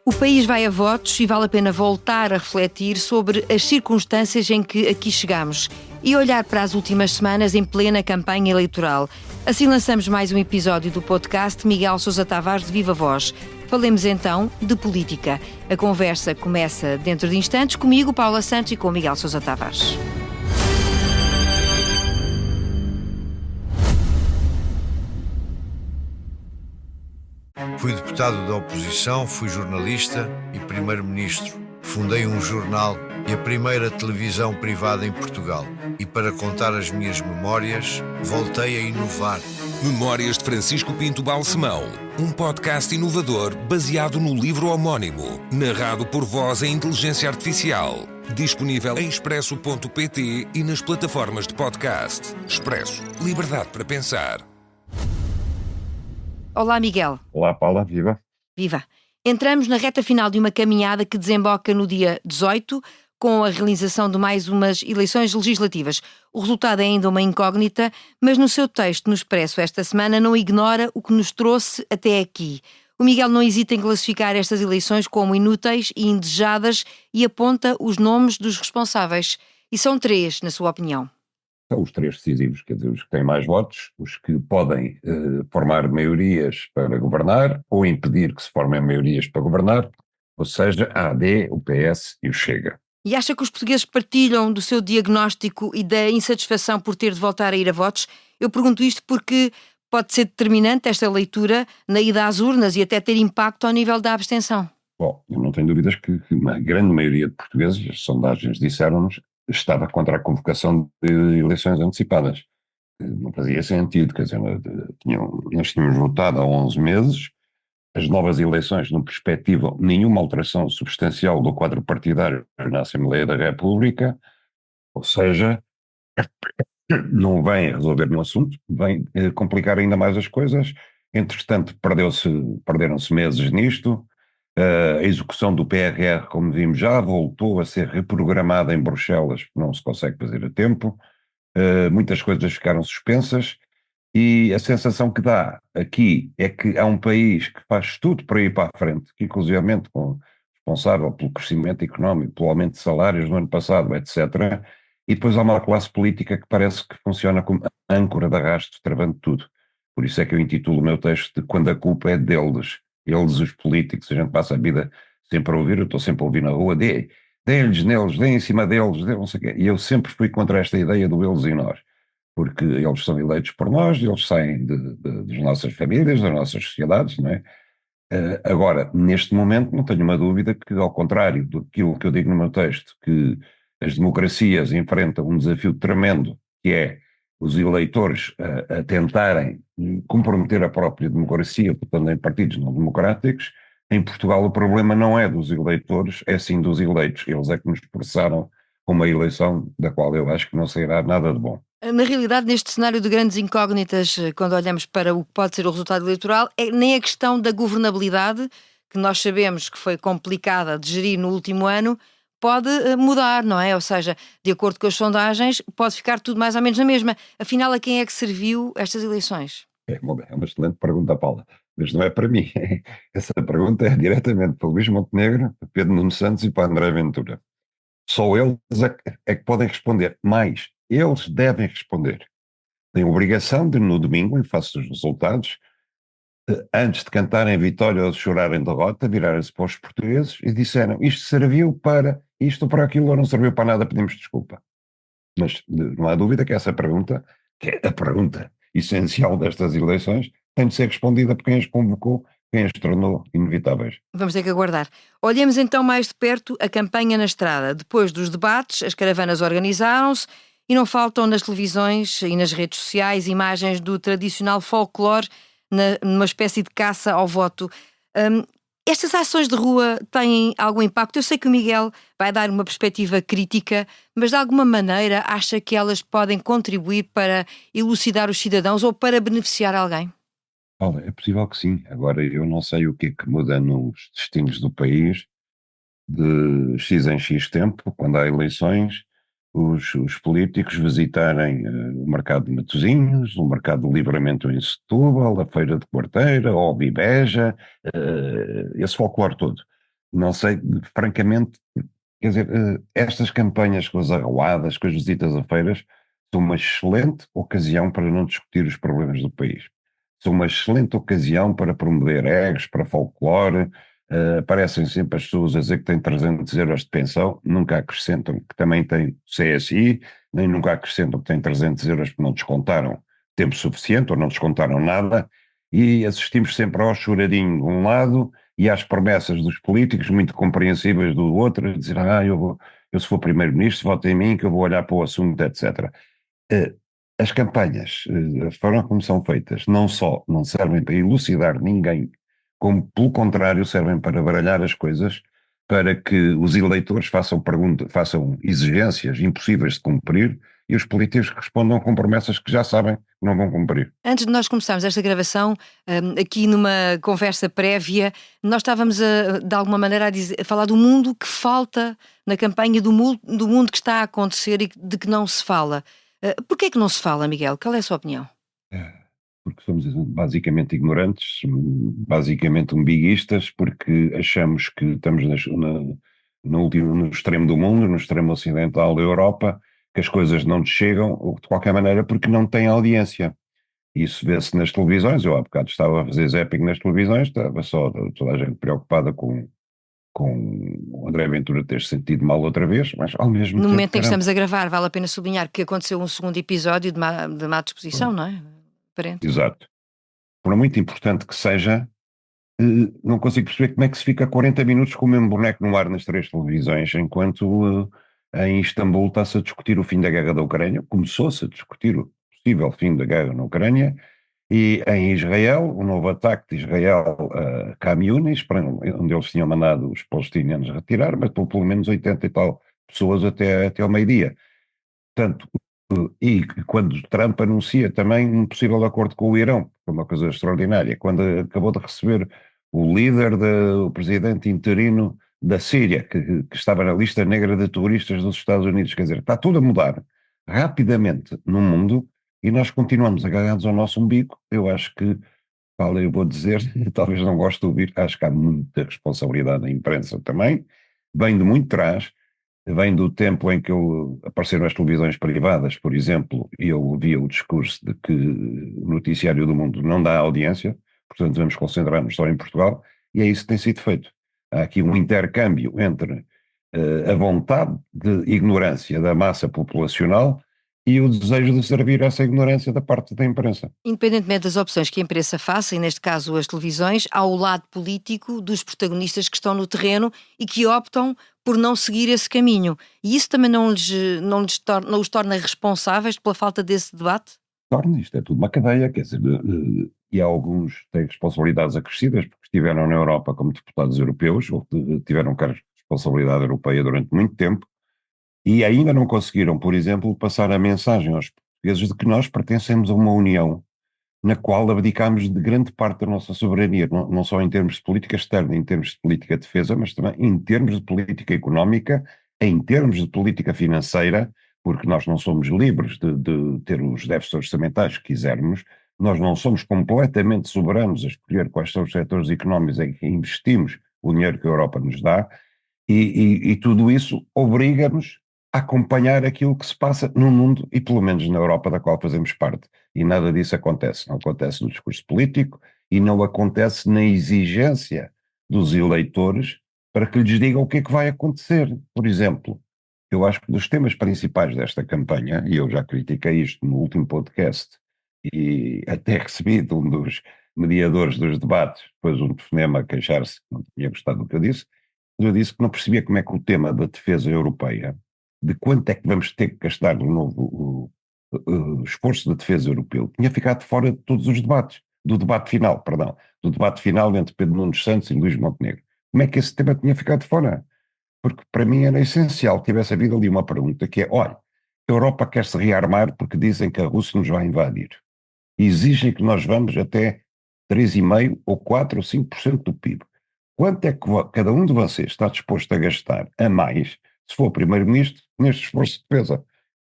O país vai a votos e vale a pena voltar a refletir sobre as circunstâncias em que aqui chegamos e olhar para as últimas semanas em plena campanha eleitoral. Assim lançamos mais um episódio do podcast Miguel Sousa Tavares de Viva Voz. Falemos então de política. A conversa começa dentro de instantes comigo, Paula Santos, e com Miguel Sousa Tavares. Fui deputado da oposição, fui jornalista e primeiro-ministro. Fundei um jornal e a primeira televisão privada em Portugal. E para contar as minhas memórias, voltei a inovar. Memórias de Francisco Pinto Balsemão, um podcast inovador baseado no livro homónimo, narrado por voz em inteligência artificial. Disponível em expresso.pt e nas plataformas de podcast. Expresso. Liberdade para pensar. Olá, Miguel. Olá, Paula. Viva. Viva. Entramos na reta final de uma caminhada que desemboca no dia 18, com a realização de mais umas eleições legislativas. O resultado é ainda uma incógnita, mas no seu texto no Expresso esta semana não ignora o que nos trouxe até aqui. O Miguel não hesita em classificar estas eleições como inúteis e indesejadas e aponta os nomes dos responsáveis. E são três, na sua opinião. São os três decisivos, quer dizer, os que têm mais votos, os que podem formar maiorias para governar ou impedir que se formem maiorias para governar, ou seja, a AD, o PS e o Chega. E acha que os portugueses partilham do seu diagnóstico e da insatisfação por ter de voltar a ir a votos? Eu pergunto isto porque pode ser determinante esta leitura na ida às urnas e até ter impacto ao nível da abstenção. Bom, eu não tenho dúvidas que uma grande maioria de portugueses, as sondagens disseram-nos, estava contra a convocação de eleições antecipadas. Não fazia sentido, quer dizer, nós tínhamos votado há 11 meses, as novas eleições não perspectivam nenhuma alteração substancial do quadro partidário na Assembleia da República, ou seja, não vem resolver nenhum assunto, vem complicar ainda mais as coisas. Entretanto, perderam-se meses nisto. A execução do PRR, como vimos, já voltou a ser reprogramada em Bruxelas, porque não se consegue fazer a tempo. Muitas coisas ficaram suspensas e a sensação que dá aqui é que há um país que faz tudo para ir para a frente, que inclusivamente responsável pelo crescimento económico, pelo aumento de salários no ano passado, etc. E depois há uma classe política que parece que funciona como âncora de arrasto, travando tudo. Por isso é que eu intitulo o meu texto de Quando a culpa é deles. Eles, os políticos, a gente passa a vida sempre a ouvir, eu estou sempre a ouvir na rua, deem-lhes neles, deem em cima deles, não sei o quê. E eu sempre fui contra esta ideia do eles e nós, porque eles são eleitos por nós, eles saem das nossas famílias, das nossas sociedades, não é? Agora, neste momento, não tenho uma dúvida que, ao contrário daquilo que eu digo no meu texto, que as democracias enfrentam um desafio tremendo, que é os eleitores a tentarem comprometer a própria democracia, votando em partidos não democráticos. Em Portugal o problema não é dos eleitores, é sim dos eleitos. Eles é que nos processaram com uma eleição da qual eu acho que não sairá nada de bom. Na realidade, neste cenário de grandes incógnitas, quando olhamos para o que pode ser o resultado eleitoral, é nem a questão da governabilidade, que nós sabemos que foi complicada de gerir no último ano, pode mudar, não é? Ou seja, de acordo com as sondagens, pode ficar tudo mais ou menos na mesma. Afinal, a quem é que serviu estas eleições? É uma excelente pergunta, Paula, mas não é para mim. Essa pergunta é diretamente para o Luís Montenegro, para Pedro Nuno Santos e para André Ventura. Só eles é que podem responder. Mais, eles devem responder. Têm a obrigação de, no domingo, em face dos resultados, antes de cantarem vitória ou de chorarem derrota, virarem-se para os portugueses e disseram: isto serviu para isto ou para aquilo, ou não serviu para nada, pedimos desculpa. Mas não há dúvida que essa pergunta, que é a pergunta essencial destas eleições, tem de ser respondida por quem as convocou, quem as tornou inevitáveis. Vamos ter que aguardar. Olhemos então mais de perto a campanha na estrada. Depois dos debates, as caravanas organizaram-se e não faltam nas televisões e nas redes sociais imagens do tradicional folclore numa espécie de caça ao voto. Estas ações de rua têm algum impacto? Eu sei que o Miguel vai dar uma perspectiva crítica, mas de alguma maneira acha que elas podem contribuir para elucidar os cidadãos ou para beneficiar alguém? Olha, é possível que sim. Agora, eu não sei o que é que muda nos destinos do país de X em X tempo, quando há eleições, os políticos visitarem o mercado de Matosinhos, o mercado de Livramento em Setúbal, a feira de Quarteira, ou Bibeja, esse folclore todo. não sei, francamente, quer dizer, estas campanhas com as arruadas, com as visitas a feiras, são uma excelente ocasião para não discutir os problemas do país. São uma excelente ocasião para promover egos, para folclore. Aparecem sempre as pessoas a dizer que têm 300 euros de pensão, nunca acrescentam que também têm CSI, nem nunca acrescentam que têm 300 euros porque não descontaram tempo suficiente ou não descontaram nada, e assistimos sempre ao choradinho de um lado e às promessas dos políticos, muito compreensíveis do outro, a dizer, eu se for primeiro-ministro, votem em mim que eu vou olhar para o assunto, etc. As campanhas, a forma como são feitas, não só não servem para elucidar ninguém, como, pelo contrário, servem para baralhar as coisas, para que os eleitores façam exigências impossíveis de cumprir e os políticos respondam com promessas que já sabem que não vão cumprir. Antes de nós começarmos esta gravação, aqui numa conversa prévia, nós estávamos de alguma maneira a falar do mundo que falta na campanha, do mundo que está a acontecer e de que não se fala. Porquê é que não se fala, Miguel? Qual é a sua opinião? Porque somos basicamente ignorantes, basicamente umbiguistas, porque achamos que estamos no extremo do mundo, no extremo ocidental da Europa, que as coisas não nos chegam, de qualquer maneira, porque não têm audiência. Isso vê-se nas televisões. Eu há bocado estava a fazer zapping nas televisões, estava só toda a gente preocupada com o André Ventura ter se sentido mal outra vez, mas ao mesmo No tempo... momento em que estamos a gravar, vale a pena sublinhar que aconteceu um segundo episódio de má disposição, não é? Aparente. Exato. Por muito importante que seja, não consigo perceber como é que se fica 40 minutos com o mesmo boneco no ar nas 3 televisões, enquanto em Istambul está-se a discutir o fim da guerra da Ucrânia, começou-se a discutir o possível fim da guerra na Ucrânia, e em Israel, o novo ataque de Israel a Khan Yunis, onde eles tinham mandado os palestinianos retirar, mas pelo menos 80 e tal pessoas até ao meio-dia. Portanto, e quando Trump anuncia também um possível acordo com o Irão, foi uma coisa extraordinária, quando acabou de receber o líder, o presidente interino da Síria, que estava na lista negra de terroristas dos Estados Unidos, quer dizer, está tudo a mudar rapidamente no mundo e nós continuamos agarrados ao nosso umbigo. Eu acho que, eu vou dizer, talvez não goste de ouvir, acho que há muita responsabilidade da imprensa também, vem de muito trás. Vem do tempo em que apareceram as televisões privadas, por exemplo, e eu ouvia o discurso de que o noticiário do mundo não dá audiência, portanto devemos concentrar-nos só em Portugal, e é isso que tem sido feito. Há aqui um intercâmbio entre a vontade de ignorância da massa populacional e o desejo de servir essa ignorância da parte da imprensa. Independentemente das opções que a imprensa faça, e neste caso as televisões, há o lado político dos protagonistas que estão no terreno e que optam por não seguir esse caminho. E isso também não os torna responsáveis pela falta desse debate? Isto é tudo uma cadeia, quer dizer, e alguns têm responsabilidades acrescidas porque estiveram na Europa como deputados europeus ou tiveram cargos de responsabilidade europeia durante muito tempo e ainda não conseguiram, por exemplo, passar a mensagem aos portugueses de que nós pertencemos a uma União na qual abdicámos de grande parte da nossa soberania, não só em termos de política externa, em termos de política de defesa, mas também em termos de política económica, em termos de política financeira, porque nós não somos livres de ter os déficits orçamentais que quisermos, nós não somos completamente soberanos a escolher quais são os setores económicos em que investimos o dinheiro que a Europa nos dá, e tudo isso obriga-nos a acompanhar aquilo que se passa no mundo e pelo menos na Europa da qual fazemos parte. E nada disso acontece. Não acontece no discurso político e não acontece na exigência dos eleitores para que lhes digam o que é que vai acontecer. Por exemplo, eu acho que dos temas principais desta campanha, e eu já critiquei isto no último podcast e até recebi de um dos mediadores dos debates, depois um telefonema a queixar-se que não tinha gostado do que eu disse que não percebia como é que o tema da defesa europeia, de quanto é que vamos ter que gastar no novo esforço de defesa europeu, tinha ficado fora de todos os debates, do debate final entre Pedro Nuno Santos e Luís Montenegro. Como é que esse tema tinha ficado fora? Porque para mim era essencial que tivesse havido ali uma pergunta que é, olha, a Europa quer se rearmar porque dizem que a Rússia nos vai invadir. Exigem que nós vamos até 3,5% ou 4% ou 5% do PIB. Quanto é que cada um de vocês está disposto a gastar a mais, se for primeiro-ministro, neste esforço de defesa?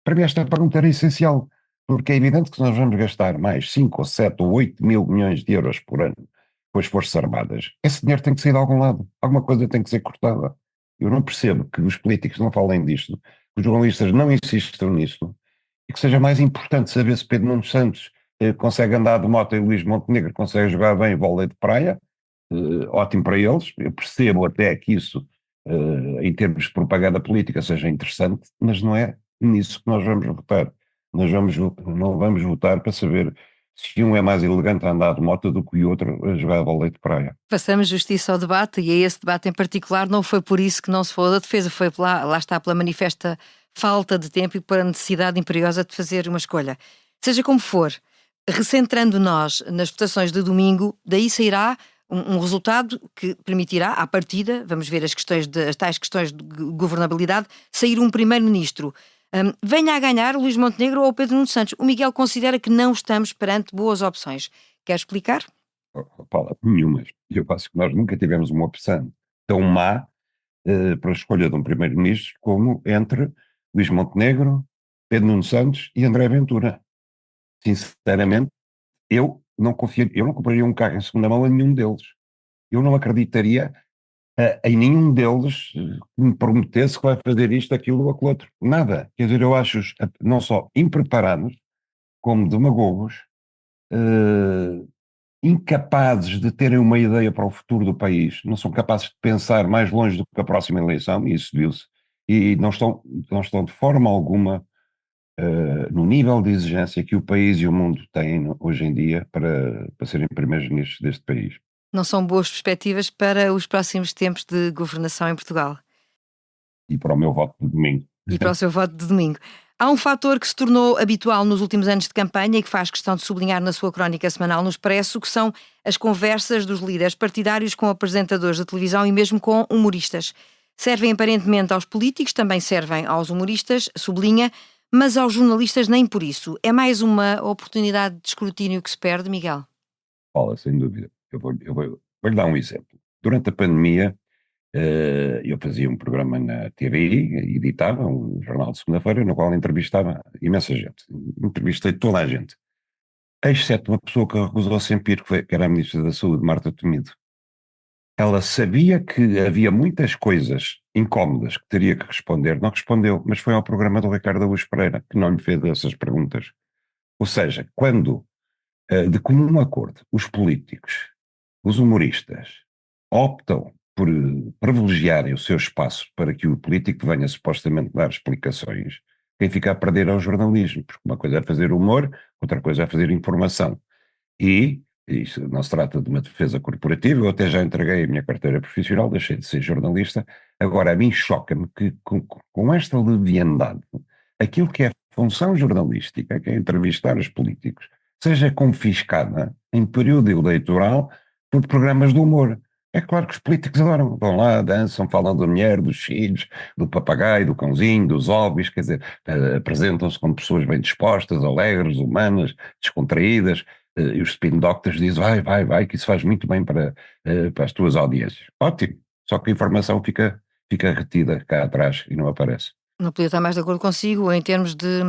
Para mim esta pergunta era essencial, porque é evidente que nós vamos gastar mais 5 ou 7 ou 8 mil milhões de euros por ano com as Forças Armadas, esse dinheiro tem que sair de algum lado, alguma coisa tem que ser cortada. Eu não percebo que os políticos não falem disto, que os jornalistas não insistam nisto, e que seja mais importante saber se Pedro Nuno Santos consegue andar de moto e Luís Montenegro consegue jogar bem vôlei de praia, ótimo para eles. Eu percebo até que isso, em termos de propaganda política, seja interessante, mas não é nisso que nós vamos votar. Não vamos votar para saber se um é mais elegante a andar de moto do que o outro a jogar vôlei de praia. Passamos justiça ao debate, e a esse debate em particular não foi por isso que não se falou da defesa, foi lá está pela manifesta falta de tempo e por a necessidade imperiosa de fazer uma escolha. Seja como for, recentrando nós nas votações de domingo, daí sairá um resultado que permitirá, à partida, vamos ver as tais questões de governabilidade, sair um primeiro-ministro. Venha a ganhar Luís Montenegro ou Pedro Nuno Santos. O Miguel considera que não estamos perante boas opções. Quer explicar? Paula, nenhumas. Eu acho que nós nunca tivemos uma opção tão má para a escolha de um primeiro-ministro como entre Luís Montenegro, Pedro Nuno Santos e André Ventura. Sinceramente, eu não compraria um carro em segunda mão a nenhum deles. Eu não acreditaria em nenhum deles que me prometesse que vai fazer isto, aquilo ou aquilo outro. Nada. Quer dizer, eu acho-os não só impreparados, como demagogos, incapazes de terem uma ideia para o futuro do país, não são capazes de pensar mais longe do que a próxima eleição, e isso viu-se, e não estão de forma alguma no nível de exigência que o país e o mundo têm hoje em dia para serem primeiros ministros deste país. Não são boas perspectivas para os próximos tempos de governação em Portugal. E para o meu voto de domingo. E para o seu voto de domingo. Há um fator que se tornou habitual nos últimos anos de campanha e que faz questão de sublinhar na sua crónica semanal no Expresso, que são as conversas dos líderes partidários com apresentadores de televisão e mesmo com humoristas. Servem aparentemente aos políticos, também servem aos humoristas, sublinha, mas aos jornalistas nem por isso. É mais uma oportunidade de escrutínio que se perde, Miguel? Paula, sem dúvida. Eu vou-lhe dar um exemplo. Durante a pandemia, eu fazia um programa na TVI, editava um jornal de segunda-feira, no qual entrevistava imensa gente. Entrevistei toda a gente, exceto uma pessoa que recusou sempre ir, que era a Ministra da Saúde, Marta Temido. Ela sabia que havia muitas coisas incómodas que teria que responder, não respondeu, mas foi ao programa do Ricardo Araújo Pereira, que não lhe fez essas perguntas. Ou seja, quando, de comum acordo, os políticos, os humoristas, optam por privilegiarem o seu espaço para que o político venha supostamente dar explicações, quem fica a perder é o jornalismo, porque uma coisa é fazer humor, outra coisa é fazer informação. E isso não se trata de uma defesa corporativa, eu até já entreguei a minha carteira profissional, deixei de ser jornalista. Agora, a mim choca-me que com esta leviandade, aquilo que é função jornalística, que é entrevistar os políticos, seja confiscada em período eleitoral por programas de humor. É claro que os políticos adoram, vão lá, dançam, falam da mulher, dos filhos, do papagaio, do cãozinho, dos hobbies, quer dizer, apresentam-se como pessoas bem dispostas, alegres, humanas, descontraídas, e os spin doctors dizem, vai, que isso faz muito bem para as tuas audiências. Ótimo, só que a informação fica retida cá atrás e não aparece. Não podia estar mais de acordo consigo em termos de...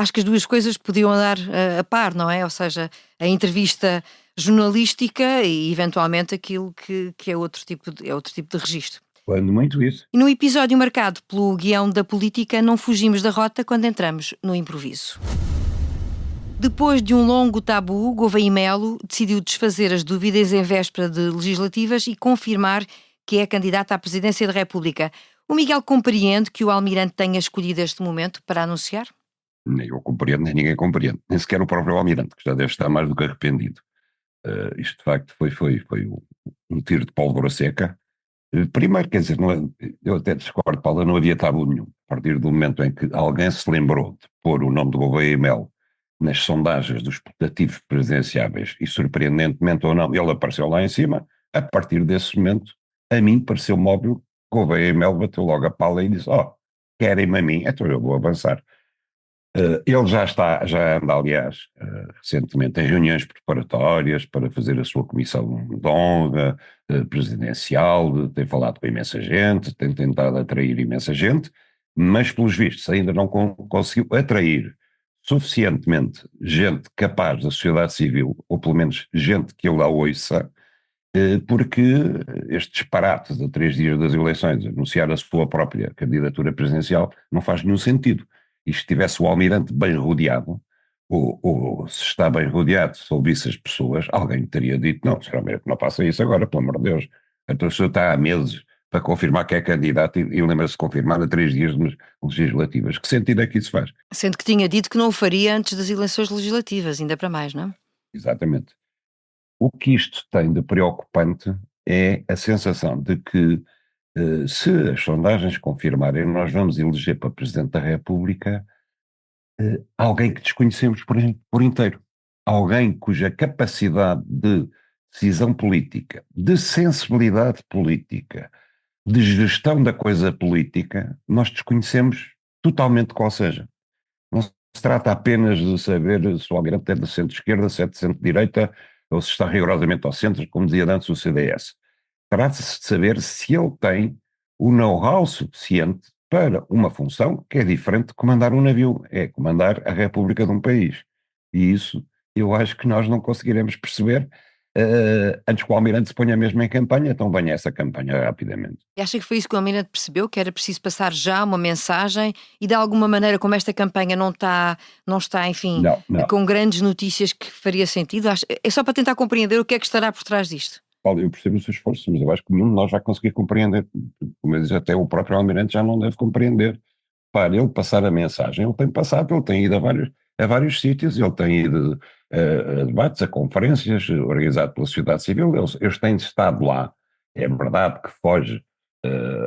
Acho que as duas coisas podiam andar a par, não é? Ou seja, a entrevista jornalística e eventualmente aquilo que é outro tipo de registro. Quando muito isso. E no episódio marcado pelo guião da política, não fugimos da rota quando entramos no improviso. Depois de um longo tabu, Gouveia Melo decidiu desfazer as dúvidas em véspera de legislativas e confirmar que é candidata à presidência da República. O Miguel compreende que o Almirante tenha escolhido este momento para anunciar? Nem eu compreendo, nem ninguém compreende. Nem sequer o próprio Almirante, que já deve estar mais do que arrependido. Isto de facto foi um tiro de pólvora seca. Primeiro, quer dizer, eu até discordo, Paula, não havia tabu nenhum. A partir do momento em que alguém se lembrou de pôr o nome de Gouveia Melo nas sondagens dos putativos presidenciáveis, e surpreendentemente ou não, ele apareceu lá em cima, a partir desse momento, a mim pareceu-me óbvio, Gouveia Melo bateu logo a pala e disse, querem-me a mim, então eu vou avançar. Ele já anda, aliás, recentemente em reuniões preparatórias para fazer a sua comissão de honra presidencial, tem falado com imensa gente, tem tentado atrair imensa gente, mas pelos vistos ainda não conseguiu atrair suficientemente gente capaz da sociedade civil, ou pelo menos gente que ele a ouça, porque este disparate de 3 dias das eleições, anunciar a sua própria candidatura presidencial, não faz nenhum sentido. E se tivesse o almirante bem rodeado, ou se está bem rodeado, se ouvisse as pessoas, alguém teria dito, não, Sr. Almirante, não faça isso agora, pelo amor de Deus. Então o senhor está há meses para confirmar que é candidato e lembra-se de confirmar a 3 dias de legislativas. Que sentido é que isso faz? Sendo que tinha dito que não o faria antes das eleições legislativas, ainda para mais, não é? Exatamente. O que isto tem de preocupante é a sensação de que, se as sondagens confirmarem, nós vamos eleger para Presidente da República alguém que desconhecemos por inteiro. Alguém cuja capacidade de decisão política, de sensibilidade política, de gestão da coisa política, nós desconhecemos totalmente qual seja. Não se trata apenas de saber se o Almirante é de centro-esquerda, se é de centro-direita, ou se está rigorosamente ao centro, como dizia antes o CDS. Trata-se de saber se ele tem o know-how suficiente para uma função que é diferente de comandar um navio, é comandar a República de um país. E isso eu acho que nós não conseguiremos perceber antes que o Almirante se ponha mesmo em campanha, então venha essa campanha rapidamente. E acha que foi isso que o Almirante percebeu, que era preciso passar já uma mensagem e de alguma maneira, como esta campanha não está, enfim, Não. com grandes notícias, que faria sentido? É só para tentar compreender o que é que estará por trás disto. Paulo, eu percebo o seu esforço, mas eu acho que nenhum de nós vai conseguir compreender. Como eu disse, até o próprio Almirante já não deve compreender. Para ele passar a mensagem, ele tem passado, ele tem ido a vários sítios, ele tem ido a debates, a conferências organizadas pela sociedade civil, eles têm estado lá. É verdade que foge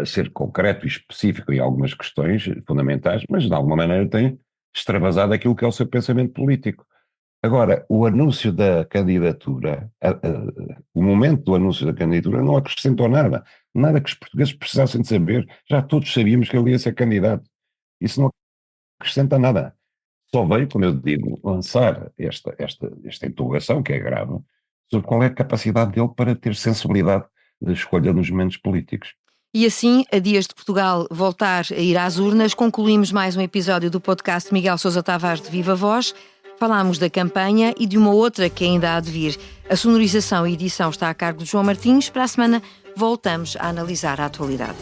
a ser concreto e específico em algumas questões fundamentais, mas de alguma maneira tem extravasado aquilo que é o seu pensamento político. Agora, o anúncio da candidatura, o momento do anúncio da candidatura não acrescentou nada, nada que os portugueses precisassem de saber, já todos sabíamos que ele ia ser candidato. Isso não acrescenta nada. Só veio, como eu digo, lançar esta interrogação, que é grave, sobre qual é a capacidade dele para ter sensibilidade de escolha nos momentos políticos. E assim, a dias de Portugal voltar a ir às urnas, concluímos mais um episódio do podcast Miguel Sousa Tavares de Viva Voz. Falámos da campanha e de uma outra que ainda há de vir. A sonorização e edição está a cargo de João Martins. Para a semana voltamos a analisar a atualidade.